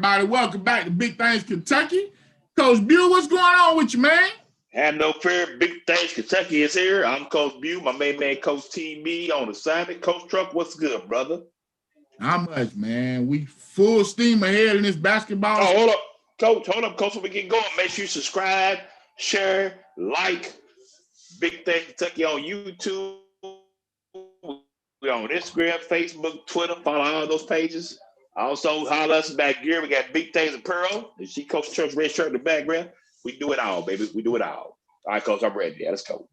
everybody. Welcome back to Big Things Kentucky. Coach Buell, what's going on with you, man? Have no fear. Big Things Kentucky is here. I'm Coach Buell, my main man, Coach T. Me on assignment. Coach Truck, what's good, brother? How much, man? We full steam ahead in this basketball. Oh, hold up. Coach, before we get going, make sure you subscribe, share, like Big Things Kentucky on YouTube. We're on Instagram, Facebook, Twitter. Follow all those pages. Also, holler us back here. We got Big Things Apparel. You see Coach Truck's red shirt in the background. We do it all, baby. We do it all. All right, Coach, I'm ready. Yeah, let's go.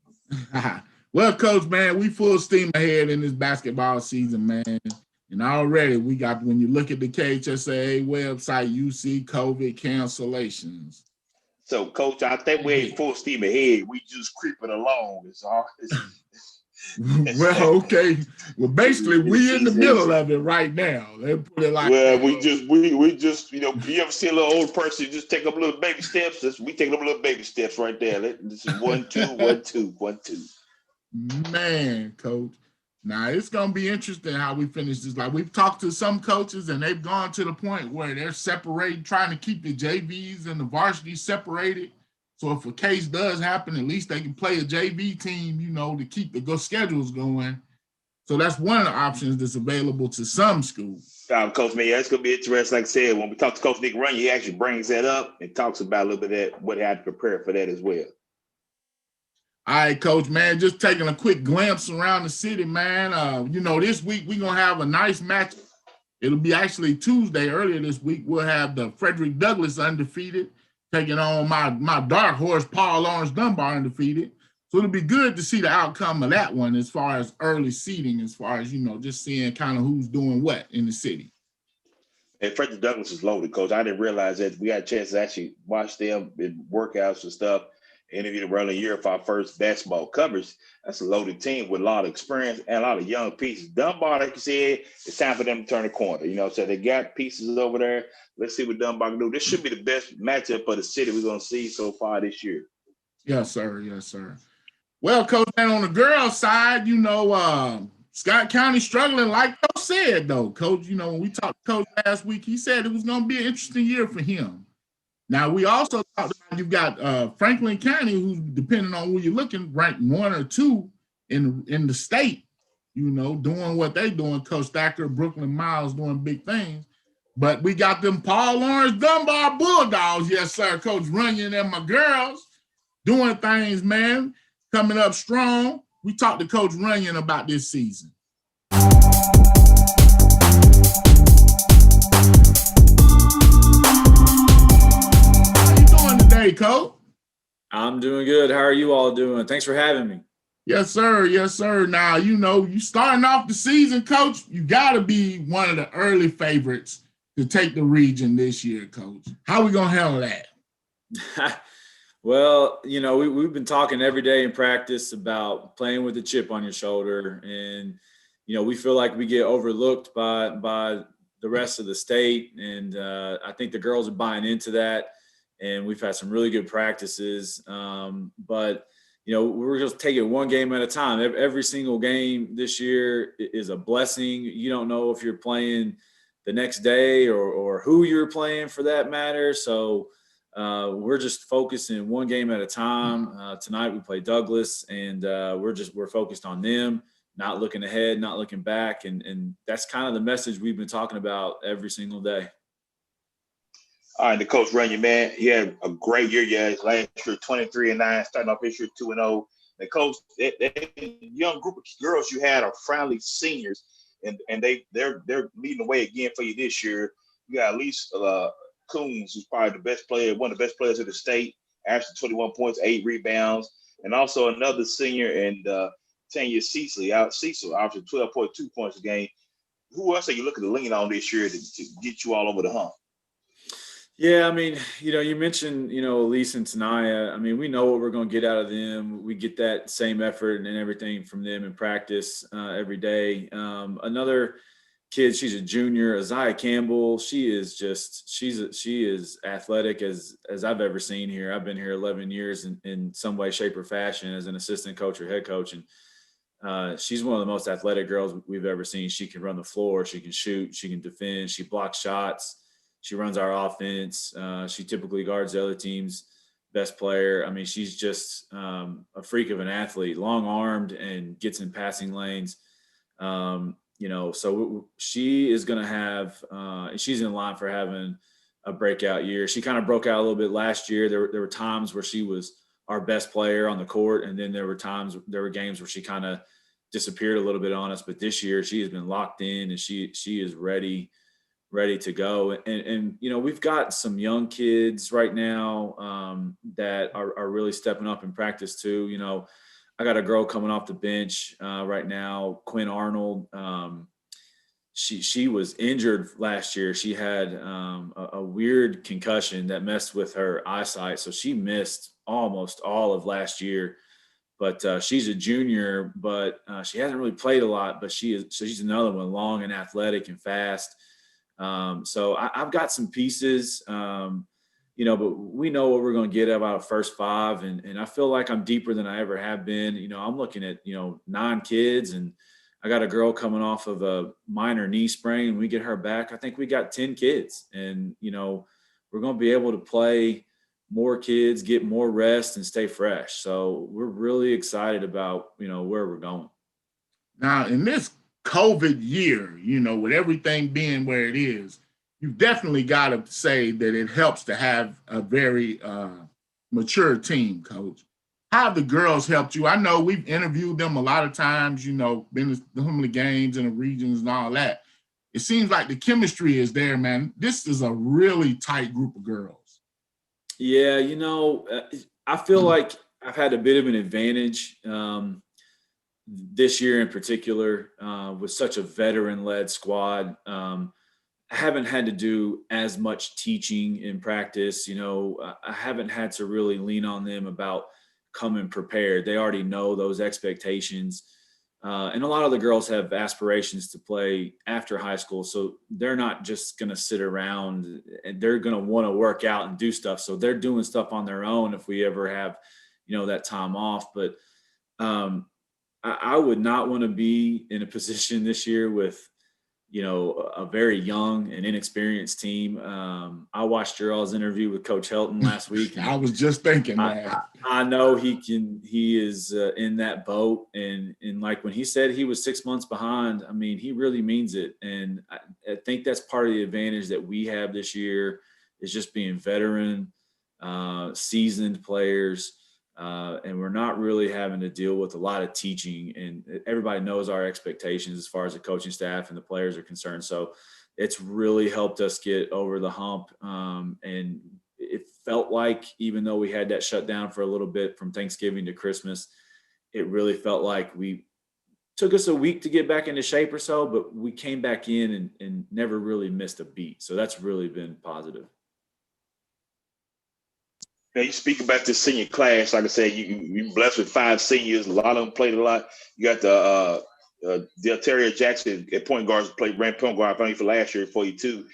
Well, Coach, man, we full steam ahead in this basketball season, man. And already we got, when you look at the KHSAA website, you see COVID cancellations. So, Coach, I think we ain't full steam ahead. We just creeping along. It's all. Well, okay. Well, basically, we in the middle of it right now. They put it like well, we just, you ever see a little old person just take up little baby steps? We taking up little baby steps right there. This is 1, 2, 1, 2, 1, 2. Man, Coach. Now, it's going to be interesting how we finish this. Like, we've talked to some coaches, and they've gone to the point where they're separating, trying to keep the JVs and the varsity separated. So if a case does happen, at least they can play a JV team, to keep the schedules going. So that's one of the options that's available to some schools. Coach, man, it's going to be interesting. Like I said, when we talk to Coach Nick Runyon, he actually brings that up and talks about a little bit of that, what he had to prepare for that as well. All right, Coach, man, just taking a quick glimpse around the city, man. This week we're going to have a nice match. It'll be actually Tuesday. Earlier this week, we'll have the Frederick Douglass undefeated taking on my dark horse, Paul Lawrence Dunbar, undefeated. So it'll be good to see the outcome of that one as far as early seeding, as far as, just seeing kind of who's doing what in the city. And Frederick Douglass is loaded, Coach. I didn't realize that. We got a chance to actually watch them in workouts and stuff, interview them early in the year for our first basketball coverage. That's a loaded team with a lot of experience and a lot of young pieces. Dunbar, like you said, it's time for them to turn the corner. So they got pieces over there. Let's see what Dunbar can do. This should be the best matchup for the city we're going to see so far this year. Yes, sir. Yes, sir. Well, Coach, and on the girls' side, Scott County struggling, like Coach said, though. Coach, when we talked to Coach last week, he said it was going to be an interesting year for him. Now, we also talked about you've got Franklin County, who's, depending on where you're looking, ranked 1 or 2 in the state, doing what they're doing. Coach Thacker, Brooklyn Miles doing big things. But we got them Paul Lawrence Dunbar Bulldogs, yes, sir, Coach Runyon and my girls doing things, man, coming up strong. We talked to Coach Runyon about this season. How you doing today, Coach? I'm doing good. How are you all doing? Thanks for having me. Yes, sir. Yes, sir. Now, you starting off the season, Coach, you got to be one of the early favorites to take the region this year, Coach. How are we going to handle that? Well, we've been talking every day in practice about playing with a chip on your shoulder. And, we feel like we get overlooked by the rest of the state. And I think the girls are buying into that. And we've had some really good practices. But we're just taking one game at a time. Every single game this year is a blessing. You don't know if you're playing the next day or who you're playing for that matter. So we're just focusing one game at a time. Tonight we play Douglass, and we're focused on them, not looking ahead, not looking back. And that's kind of the message we've been talking about every single day. All right, the Coach Runyon, man, he had a great year. Yeah, last year 23-9, starting off this year 2-0. The Coach, that young group of girls you had are friendly seniors, and they're leading the way again for you this year. You got at least Coons, who's probably the best player, one of the best players of the state, averaging 21 points, 8 rebounds, and also another senior and Tanya Cecil, averaging 12.2 points a game. Who else are you looking to lean on this year to get you all over the hump? Yeah, I mean, you mentioned, Elise and Tanaya. I mean, we know what we're going to get out of them. We get that same effort and everything from them in practice every day. Another kid, she's a junior, Isaiah Campbell. She is athletic as I've ever seen here. I've been here 11 years in some way, shape, or fashion as an assistant coach or head coach. And she's one of the most athletic girls we've ever seen. She can run the floor. She can shoot. She can defend. She blocks shots. She runs our offense. She typically guards the other team's best player. I mean, she's just a freak of an athlete, long-armed and gets in passing lanes. So she is going to have she's in line for having a breakout year. She kind of broke out a little bit last year. There were times where she was our best player on the court, and then there were games where she kind of disappeared a little bit on us. But this year she has been locked in, and she is ready to go. And we've got some young kids right now that are really stepping up in practice too. I got a girl coming off the bench right now, Quinn Arnold. She was injured last year. She had a weird concussion that messed with her eyesight, so she missed almost all of last year. But she's a junior, but she hasn't really played a lot. But she's another one, long and athletic and fast. So I've got some pieces, but we know what we're going to get out of our first five. And I feel like I'm deeper than I ever have been. I'm looking at, 9 kids, and I got a girl coming off of a minor knee sprain, and we get her back. I think we got 10 kids, and, we're going to be able to play more kids, get more rest, and stay fresh. So we're really excited about, where we're going. Now, in this COVID year, with everything being where it is, you've definitely got to say that it helps to have a very mature team, Coach. How have the girls helped you? I know we've interviewed them a lot of times, been to some of the games in the regions and all that. It seems like the chemistry is there, man. This is a really tight group of girls. Yeah, I feel like I've had a bit of an advantage this year in particular with such a veteran-led squad. I haven't had to do as much teaching in practice. I haven't had to really lean on them about coming prepared. They already know those expectations. And a lot of the girls have aspirations to play after high school. So they're not just going to sit around, and they're going to want to work out and do stuff. So they're doing stuff on their own if we ever have, that time off. But I would not want to be in a position this year with, a very young and inexperienced team. I watched y'all's interview with Coach Helton last week. I was just thinking that. I know he is in that boat. And like when he said he was 6 months behind, I mean, he really means it. And I think that's part of the advantage that we have this year is just being veteran, seasoned players. And we're not really having to deal with a lot of teaching, and everybody knows our expectations as far as the coaching staff and the players are concerned. So it's really helped us get over the hump. And it felt like, even though we had that shutdown for a little bit from Thanksgiving to Christmas, it really felt like we took us a week to get back into shape or so, but we came back in and never really missed a beat. So that's really been positive. Now, you speak about this senior class. Like I said, you're blessed with 5 seniors. A lot of them played a lot. You got the Deltaria Jackson at point guard, ran point guard for last year for you too.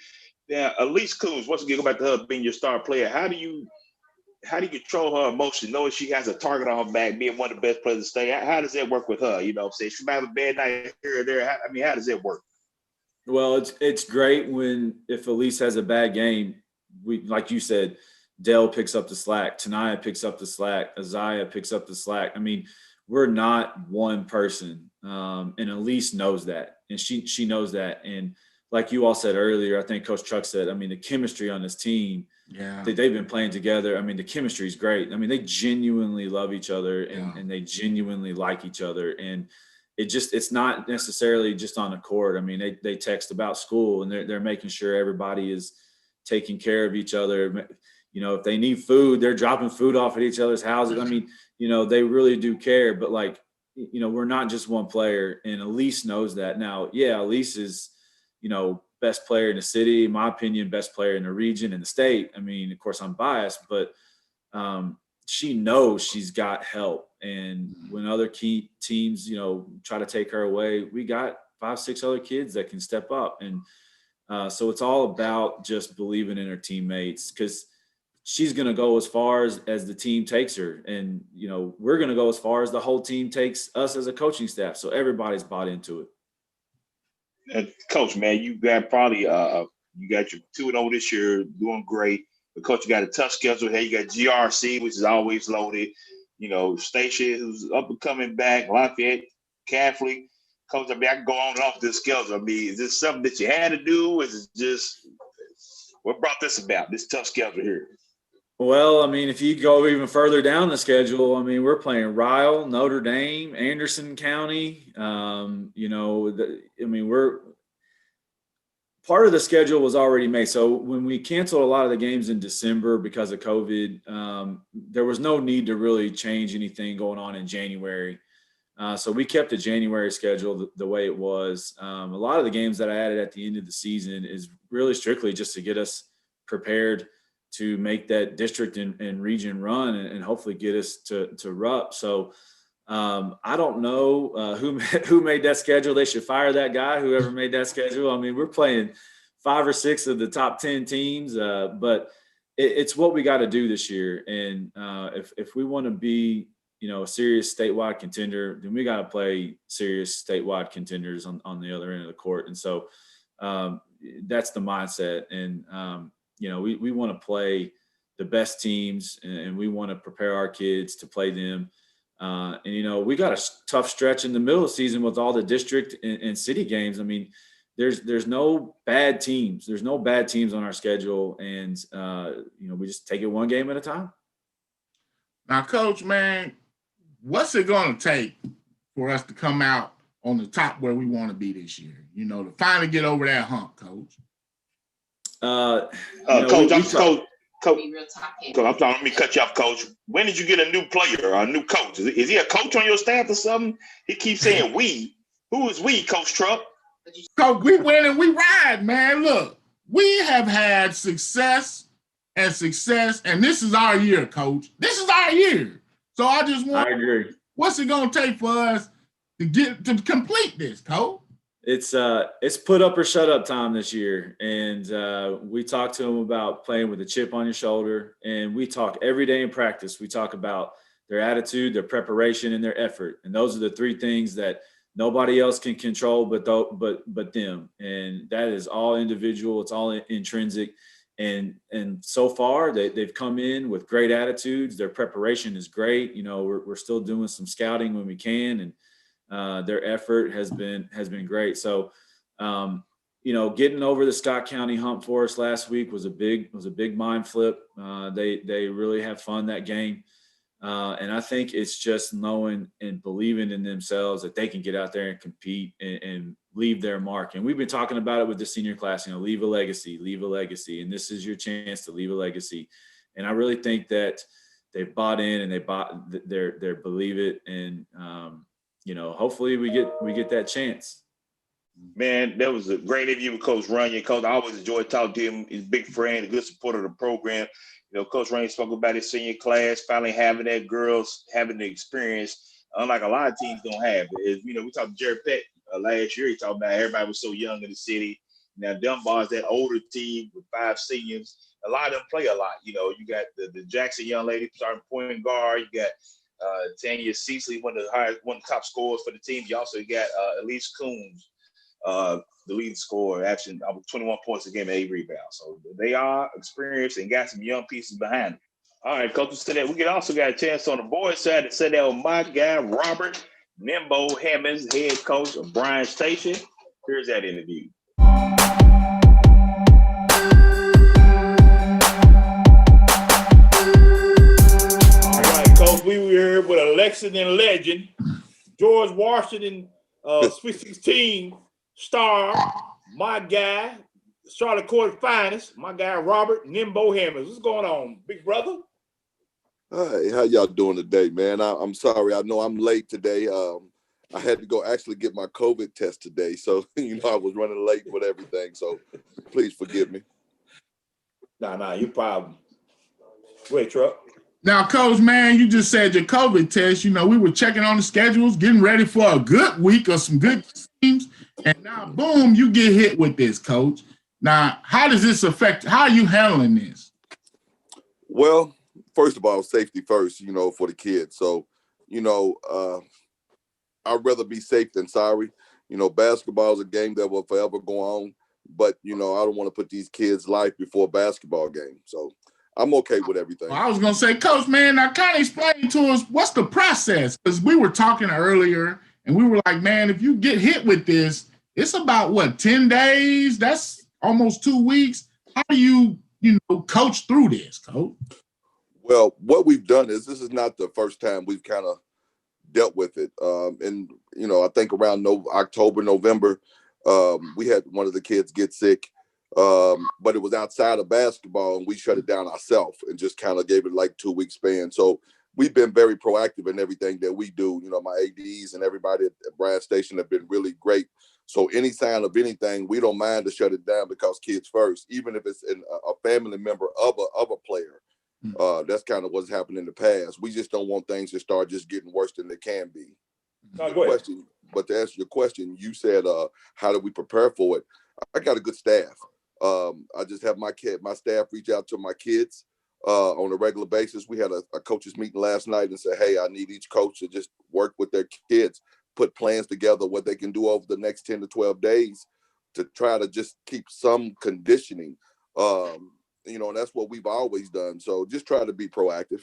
Now, Elise Coons, once again, go back to her being your star player. How do you control her emotion, knowing she has a target on her back, being one of the best players in the state? How does that work with her? What I'm saying? She might have a bad night here or there. How does that work? Well, it's great if Elise has a bad game, like you said, Dell picks up the slack, Tanaya picks up the slack, Isaiah picks up the slack. I mean, we're not one person, and Elise knows that, and she knows that. And like you all said earlier, I think Coach Chuck said, I mean, the chemistry on this team, they've been playing together. I mean, the chemistry is great. I mean, they genuinely love each other, and they genuinely like each other. And it's not necessarily just on the court. I mean, they text about school, and they're making sure everybody is taking care of each other. If they need food, they're dropping food off at each other's houses. I mean, they really do care. But we're not just one player, and Elise knows that. Now, Elise is, best player in the city, in my opinion, best player in the region and the state. I mean, of course, I'm biased, but she knows she's got help. And when other key teams, try to take her away, we got 5-6 other kids that can step up. And so it's all about just believing in her teammates, because she's going to go as far as the team takes her. And, we're going to go as far as the whole team takes us as a coaching staff. So everybody's bought into it. And Coach, man, you got probably a You got your 2-0 this year, doing great. But coach, you got a tough schedule here. You got GRC, which is always loaded. You know, Station, who's up and coming back, Lafayette, Catholic. Coach, I mean, I can go on and off this schedule. I mean, is this something that you had to do? Is it just what brought this about? This tough schedule here. Well, I mean, if you go even further down the schedule, I mean, we're playing Ryle, Notre Dame, Anderson County. We're part of the schedule was already made. So when we canceled a lot of the games in December because of COVID, there was no need to really change anything going on in January. So we kept the January schedule the way it was. A lot of the games that I added at the end of the season is really strictly just to get us prepared to make that district and region run and hopefully get us to RUP. So I don't know who made that schedule. They should fire that guy, whoever made that schedule. I mean, we're playing 5 or 6 of the top 10 teams, but it's what we got to do this year. And if we want to be, a serious statewide contender, then we got to play serious statewide contenders on the other end of the court. And so that's the mindset. And, we want to play the best teams and we want to prepare our kids to play them. We got a tough stretch in the middle of the season with all the district and city games. I mean, there's no bad teams. There's no bad teams on our schedule. And, we just take it one game at a time. Now, Coach, man, what's it going to take for us to come out on the top where we want to be this year? To finally get over that hump, Coach. Coach, I'm sorry, let me cut you off, Coach. When did you get a new player or a new coach? Is he a coach on your staff or something? He keeps saying we. Who is we, Coach Truck? Coach, we win and we ride, man. Look, we have had success, and this is our year, Coach. This is our year. So I agree. What's it going to take for us to complete this, Coach? It's put up or shut up time this year. And we talked to them about playing with a chip on your shoulder. And we talk every day in practice. We talk about their attitude, their preparation, and their effort. And those are the 3 things that nobody else can control but them. And that is all individual. It's all intrinsic. And so far they've come in with great attitudes. Their preparation is great. We're still doing some scouting when we can, and their effort has been great. So, getting over the Scott County hump for us last week was a big mind flip. They really have fun that game. And I think it's just knowing and believing in themselves that they can get out there and compete and leave their mark. And we've been talking about it with the senior class, leave a legacy. And this is your chance to leave a legacy. And I really think that they've bought in and they believe it. And, hopefully we get that chance. Man, that was a great interview with Coach Runyon. Coach, I always enjoy talking to him. He's a big friend, a good supporter of the program. Coach Runyon spoke about his senior class, finally having that girls having the experience, unlike a lot of teams don't have. We talked to Jerry Peck last year. He talked about everybody was so young in the city. Now Dunbar's that older team with 5 seniors. A lot of them play a lot. You got the Jackson young lady starting point guard. You got Tanya Cecily, one of the top scorers for the team. You also got Elise Coombs, the leading scorer, averaging 21 points a game and 8 rebounds. So they are experienced and got some young pieces behind them. All right, Coach, said that we also got a chance on the boys' side to sit down with my guy, Robert Nimbo Hammonds, head coach of Bryan Station. Here's that interview. All right, Coach, we were here with a Lexington legend, George Washington, Sweet 16 star, my guy, Charlotte Court finest, my guy, Robert Nimbo Hammonds. What's going on, big brother? Hey, how y'all doing today, man? I'm sorry. I know I'm late today. I had to go actually get my COVID test today. So, I was running late with everything. So please forgive me. Nah, your problem. Wait, Truck. Now, Coach, man, you just said your COVID test. We were checking on the schedules, getting ready for a good week of some good teams. And now, boom, you get hit with this, Coach. Now, how does this affect? How are you handling this? Well, first of all, safety first, for the kids. So, I'd rather be safe than sorry. Basketball is a game that will forever go on. but I don't want to put these kids' life before a basketball game. So I'm okay with everything. Well, I was gonna say, Coach, man, now kind of explain to us what's the process, because we were talking earlier and we were like, man, if you get hit with this, it's about what, 10 days? That's almost 2 weeks. How do you coach through this, Coach? Well, what we've done is this is not the first time we've kind of dealt with it. And I think around October, November, we had one of the kids get sick, but it was outside of basketball, and we shut it down ourselves and just kind of gave it like 2 week span. So we've been very proactive in everything that we do. My ADs and everybody at Brad Station have been really great. So any sign of anything, we don't mind to shut it down, because kids first, even if it's a family member of a player. That's kind of what's happened in the past. We just don't want things to start just getting worse than they can be. No, go ahead. But to answer your question, you said, how do we prepare for it? I got a good staff. I just have my staff reach out to my kids on a regular basis. We had a coaches meeting last night and said, hey, I need each coach to just work with their kids, put plans together what they can do over the next 10 to 12 days to try to just keep some conditioning. And that's what we've always done. So just try to be proactive.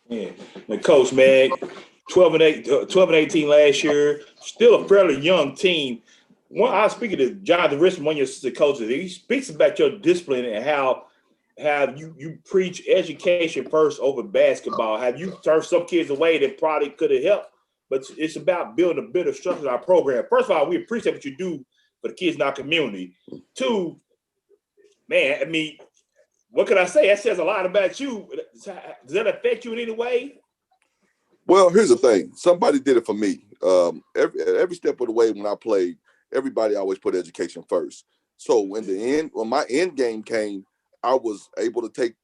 Yeah. Now, Coach, man, 12 and 18 last year, still a fairly young team. I was speaking to Jonathan Richmond, one of your assistant coaches. He speaks about your discipline and how you preach education first over basketball. Have you turned some kids away that probably could have helped? But it's about building a better structure in our program. First of all, we appreciate what you do for the kids in our community. Two, man, I mean, what can I say? That says a lot about you. Does that affect you in any way? Well, here's the thing. Somebody did it for me. Every step of the way when I played, everybody always put education first. So in the end, when my end game came, I was able to take,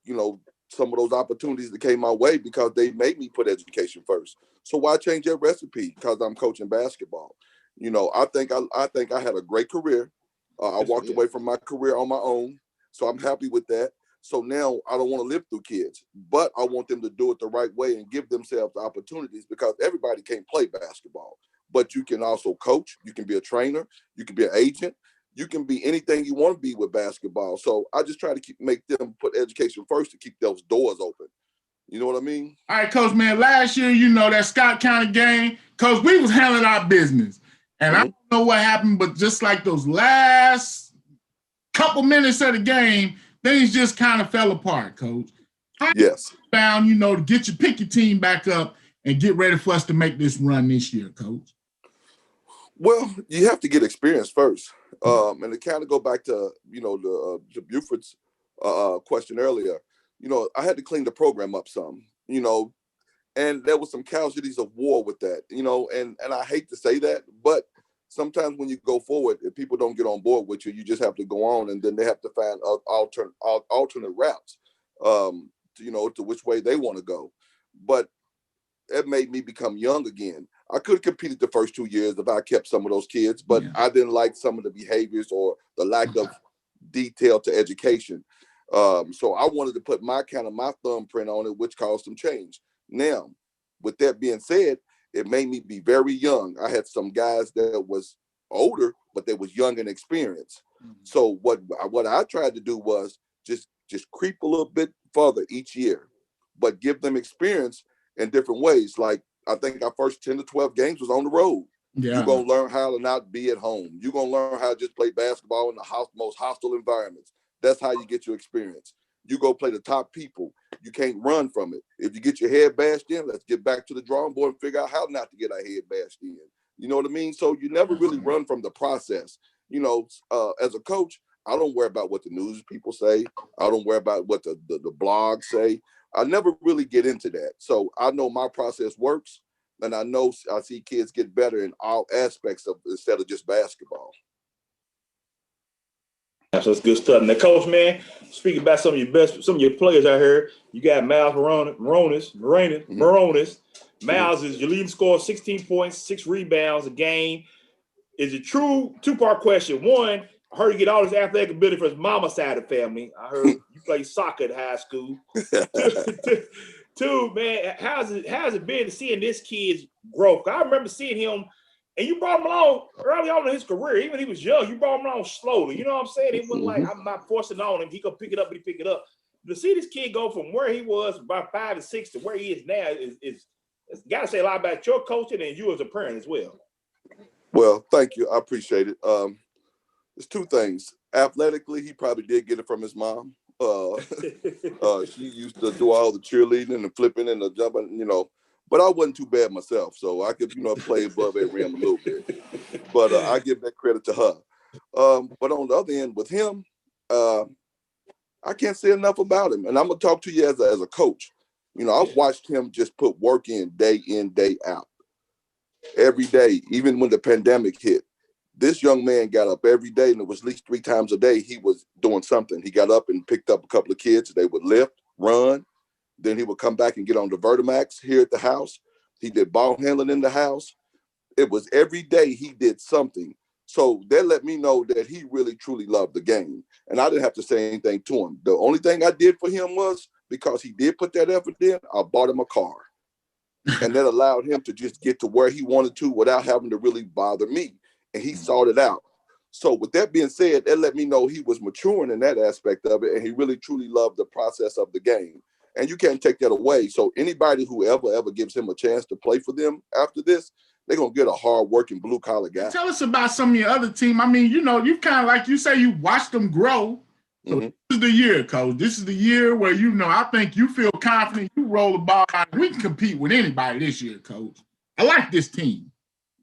some of those opportunities that came my way because they made me put education first. So why change that recipe? Because I'm coaching basketball. I think I had a great career. I walked away from my career on my own. So I'm happy with that. So now I don't want to live through kids, but I want them to do it the right way and give themselves opportunities, because everybody can't play basketball, but you can also coach. You can be a trainer. You can be an agent. You can be anything you want to be with basketball. So I just try to make them put education first to keep those doors open. You know what I mean? All right, Coach, man, last year, that Scott County game, Coach, we was handling our business. And I don't know what happened, but just like those last couple minutes of the game, things just kind of fell apart, Coach. Yes. Found, to pick your team back up and get ready for us to make this run this year, Coach. Well, you have to get experience first. And to kind of go back to, to Buford's question earlier, I had to clean the program up some, and there was some casualties of war with that, and I hate to say that, but sometimes when you go forward, if people don't get on board with you, you just have to go on, and then they have to find alternate routes, to which way they want to go. But it made me become young again. I could have competed the first 2 years if I kept some of those kids, but I didn't like some of the behaviors or the lack of detail to education. So I wanted to put my thumbprint on it, which caused some change. Now, with that being said, it made me be very young. I had some guys that was older, but they was young and experienced. So what I tried to do was just creep a little bit further each year, but give them experience in different ways. Like, I think our first 10 to 12 games was on the road. Yeah. You're going to learn how to not be at home. You're going to learn how to just play basketball in the most hostile environments. That's how you get your experience. You go play the top people. You can't run from it. If you get your head bashed in, let's get back to the drawing board and figure out how not to get our head bashed in. You know what I mean? So you never really run from the process. As a coach, I don't worry about what the news people say. I don't worry about what the blogs say. I never really get into that. So I know my process works, and I see kids get better in all aspects of instead of just basketball. So it's good stuff. Now, Coach, man, speaking about some of your players out here, you got Miles Moronis. Miles is your leading scorer, 16 points, 6 rebounds a game. Is it true? Two-part question. One, I heard you get all this athletic ability from his mama's side of the family. I heard you play soccer at high school. Two, man, how's it been seeing this kid's growth? I remember seeing him And you brought him along early on in his career, even when he was young. You brought him along slowly. You know what I'm saying? It wasn't like I'm not forcing on him. He could pick it up, but he pick it up. To see this kid go from where he was about 5 to 6 to where he is now is got to say a lot about your coaching and you as a parent as well. Well, thank you. I appreciate it. There's two things. Athletically, he probably did get it from his mom. She used to do all the cheerleading and the flipping and the jumping, you know. But I wasn't too bad myself, so I could, you know, play above that rim a little bit. But I give that credit to her. But on the other end, with him, I can't say enough about him. And I'm gonna talk to you as a coach. You know, I've watched him just put work in, day out, every day. Even when the pandemic hit, this young man got up every day, and it was at least 3 times a day he was doing something. He got up and picked up a couple of kids. They would lift, run. Then he would come back and get on the Vertimax here at the house. He did ball handling in the house. It was every day he did something. So that let me know that he really, truly loved the game. And I didn't have to say anything to him. The only thing I did for him was, because he did put that effort in, I bought him a car. And that allowed him to just get to where he wanted to without having to really bother me. And he sought it out. So with that being said, that let me know he was maturing in that aspect of it. And he really, truly loved the process of the game. And you can't take that away. So anybody who ever gives him a chance to play for them after this, they're going to get a hard-working blue-collar guy. Tell us about some of your other team. I mean, you know, you kind of, like you say, you watched them grow. So this is the year, Coach. This is the year where, you know, I think you feel confident. You roll the ball out. We can compete with anybody this year, Coach. I like this team.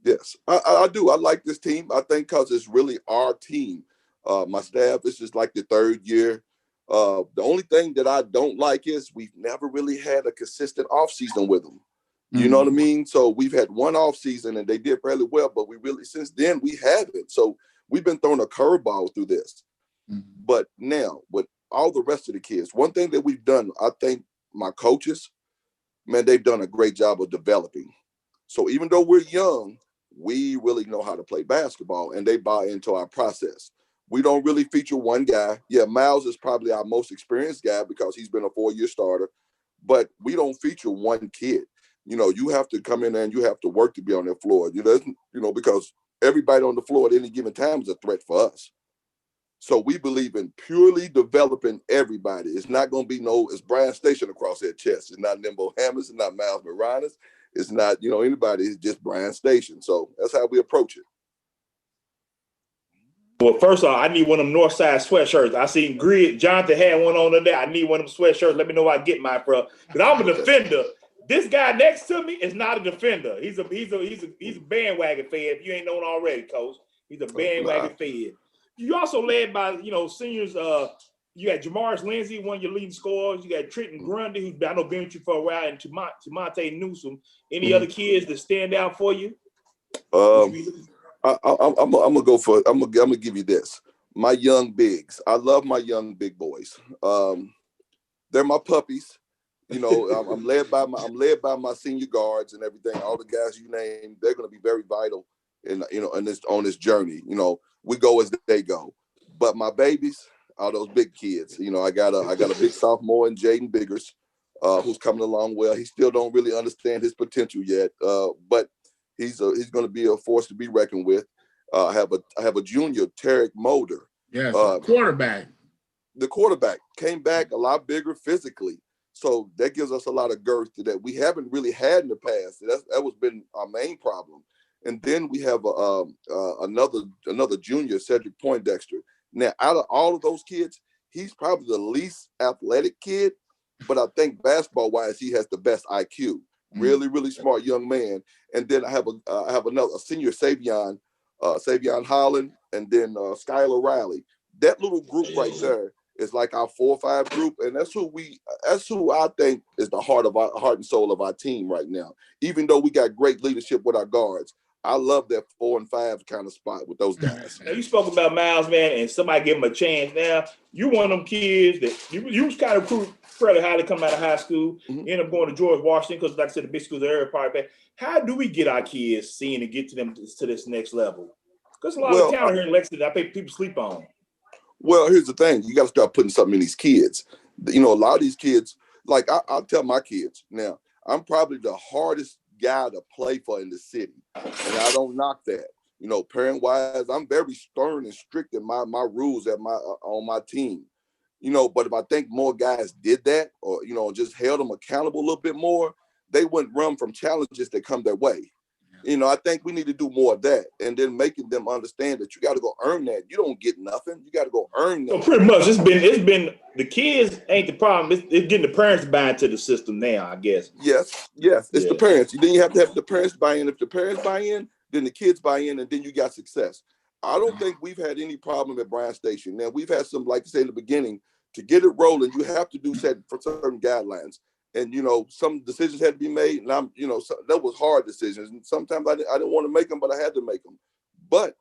Yes, I do. I like this team. I think because it's really our team. My staff, this is like the 3rd year. The only thing that I don't like is we've never really had a consistent offseason with them. You know what I mean? So we've had one offseason and they did fairly well, but we really, since then, we haven't. So we've been throwing a curveball through this. But now, with all the rest of the kids, one thing that we've done, I think my coaches, man, they've done a great job of developing. So even though we're young, we really know how to play basketball, and they buy into our process. We don't really feature one guy. Yeah, Miles is probably our most experienced guy because he's been a 4-year starter, but we don't feature one kid. You know, you have to come in there and you have to work to be on that floor. You know, because everybody on the floor at any given time is a threat for us. So we believe in purely developing everybody. It's not going to be it's Brian Station across their chest. It's not Nimbo Hammonds. It's not Miles Moranis. It's not, you know, anybody. It's just Brian Station. So that's how we approach it. Well, first off, I need one of them Northside sweatshirts. I seen Grid Jonathan had one on there. I need one of them sweatshirts. Let me know where I get mine from. Because I'm a defender. This guy next to me is not a defender. He's a bandwagon fan. If you ain't known already, Coach, he's a bandwagon fan. You also led by, you know, seniors. You got Jamaris Lindsay, one of your leading scorers. You got Trenton Grundy, who's I know been with you for a while, and Tamonte Newsom. Any other kids that stand out for you? I'm gonna go for it. I'm gonna give you this. My young bigs. I love my young big boys. They're my puppies. You know, I'm led by my senior guards and everything. All the guys you name, they're gonna be very vital on this journey. You know, we go as they go. But my babies are those big kids. You know, I got a big sophomore in Jaden Biggers, who's coming along well. He still don't really understand his potential yet, but he's going to be a force to be reckoned with. I have a junior, Tarek Mulder. Yes, quarterback. The quarterback came back a lot bigger physically, so that gives us a lot of girth that we haven't really had in the past. That was been our main problem. And then we have another junior, Cedric Poindexter. Now, out of all of those kids, he's probably the least athletic kid, but I think basketball-wise, he has the best IQ. Really, really smart young man. And then I have a senior, Savion Holland, and then Skylar Riley. That little group right there is like our 4 or 5 group, and that's who I think is the heart and soul of our team right now. Even though we got great leadership with our guards, I love that 4 and 5 kind of spot with those guys. Now, you spoke about Miles, man, and somebody give him a chance. Now, you one of them kids that you was kind of fairly highly coming out of high school, end up going to George Washington because, like I said, the big schools are area part back. How do we get our kids seeing and get to them to this next level? Because a lot of talent here in Lexington, I think people sleep on. Well, here's the thing. You got to start putting something in these kids. You know, a lot of these kids, like I'll tell my kids now, I'm probably the hardest guy to play for in the city. And I don't knock that. You know, parent-wise, I'm very stern and strict in my rules at on my team. You know, but if I think more guys did that, or, you know, just held them accountable a little bit more, they wouldn't run from challenges that come their way. You know, I think we need to do more of that, and then making them understand that you got to go earn that. You don't get nothing. You got to go earn that. So pretty much, it's been the kids ain't the problem. It's getting the parents buy into the system now, I guess. Yes, it's the parents. Then you have to have the parents buy in. If the parents buy in, then the kids buy in, and then you got success. I don't think we've had any problem at Bryan Station. Now, we've had some, like I said in the beginning, to get it rolling, you have to do set for certain guidelines. And, you know, some decisions had to be made, and that was hard decisions. And sometimes I didn't want to make them, but I had to make them. But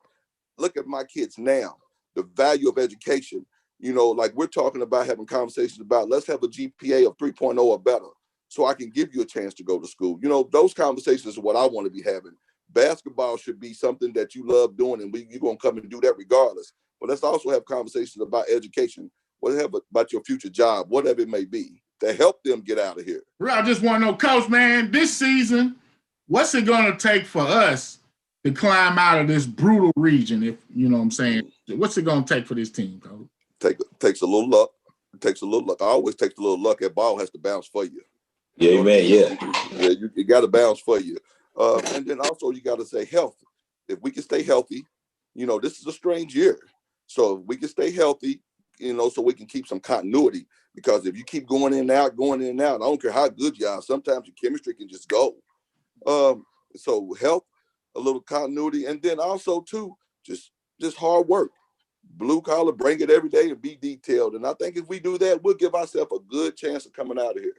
look at my kids now, the value of education. You know, like we're talking about having conversations about, let's have a GPA of 3.0 or better so I can give you a chance to go to school. You know, those conversations are what I want to be having. Basketball should be something that you love doing, and you're going to come and do that regardless. But let's also have conversations about education, whatever, about your future job, whatever it may be, to help them get out of here. I just want to know, Coach, man, this season, what's it going to take for us to climb out of this brutal region, if you know what I'm saying? What's it going to take for this team, Coach? Takes a little luck. It takes a little luck. I always takes a little luck. That ball has to bounce for you. Yeah, man, yeah. Yeah, you got to bounce for you. And then also you got to stay healthy. If we can stay healthy, you know, this is a strange year. So if we can stay healthy, you know, so we can keep some continuity. Because if you keep going in and out, I don't care how good you are, sometimes your chemistry can just go. So health, a little continuity, and then also too, just hard work. Blue collar, bring it every day and be detailed. And I think if we do that, we'll give ourselves a good chance of coming out of here.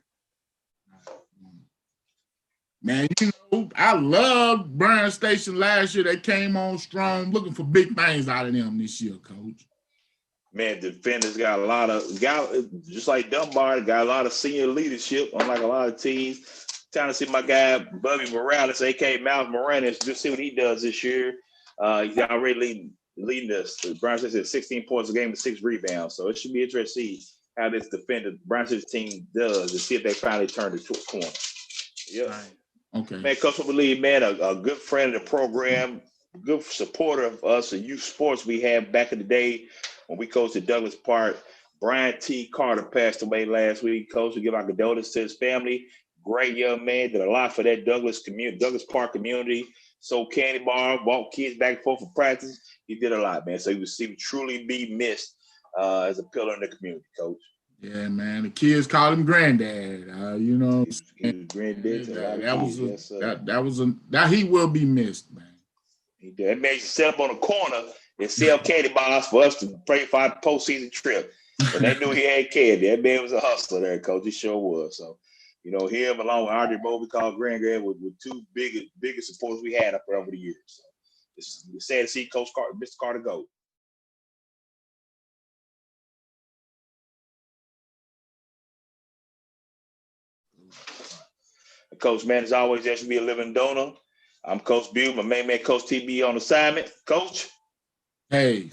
Man, you know, I loved Bryan Station last year. They came on strong, looking for big things out of them this year, Coach. Man, defenders got just like Dunbar, got a lot of senior leadership, unlike a lot of teams. Trying to see my guy, Bubby Morales, a.k.a. Miles Moranis, just see what he does this year. He's already leading us. Bryan Station at 16 points a game and 6 rebounds. So it should be interesting to see how this defender Bryan Station team does to see if they finally turn the corner. Yeah. Right. Okay. Man, Coach, I believe, man, a good friend of the program, good supporter of us and youth sports we had back in the day when we coached at Douglas Park. Brian T. Carter passed away last week. Coach, we give our condolences to his family. Great young man, did a lot for that Douglas Park community. Sold candy bar, walked kids back and forth for practice. He did a lot, man. So he would truly be missed as a pillar in the community, Coach. Yeah, man. The kids called him Granddad. You know, Granddad. That he will be missed, man. He did. That made you set up on a corner and sell candy bars for us to pray for our postseason trip. But they knew he had candy. That man was a hustler there, Coach. He sure was. So, you know, him along with Audrey Moe, we call Granddad, with two biggest supporters we had up there over the years. So it's sad to see Coach Carter, Mr. Carter go. Coach, man, as always, there should be a living donor. I'm Coach Bew, my main man, Coach TB on assignment. Coach. Hey.